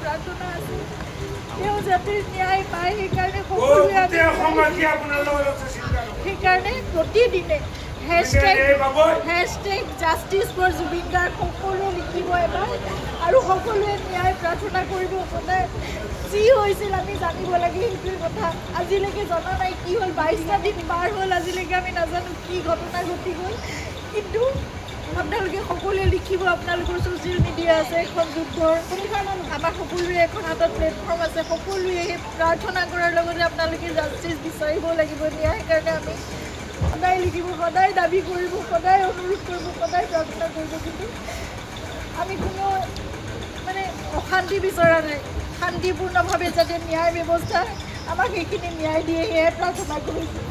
প্ৰাৰ্থনা আছে তেওঁ যাতে ন্যায় পায় সেইকাৰণে সেইকাৰণে প্ৰতিদিনে hashtag justice for Zubeen Garg সকলোৱে লিখিব এবাৰ আৰু সকলোৱে ন্যায় প্ৰাৰ্থনা কৰিব সদায় যি হৈছিল আমি জানিব লাগে সেইটোৱে কথা আজিলৈকে জনা নাই কি হ'ল 22টা দিন পাৰ হ'ল আজিলৈকে আমি নাজানো কি ঘটনা ঘটি গ'ল কিন্তু আপোনালোকে সকলোৱে লিখিব আপোনালোকৰ ছ'চিয়েল মিডিয়া আছে এখন যুদ্ধৰ আমাৰ সকলোৰে এখন হাতত প্লেটফৰ্ম আছে সকলোৱে প্ৰাৰ্থনা কৰাৰ লগতে আপোনালোকে জাষ্টিছ বিচাৰিব লাগিব ন্যায় কাৰণে আমি সদায় লিখিব সদায় দাবী কৰিব সদায় অনুৰোধ কৰিব সদায় প্ৰাৰ্থনা কৰিব কিন্তু আমি কোনো মানে অশান্তি বিচৰা নাই শান্তিপূৰ্ণভাৱে যাতে ন্যায় ব্যৱস্থা আমাক সেইখিনি ন্যায় দিয়ে সেয়াই প্ৰাৰ্থনা কৰিছোঁ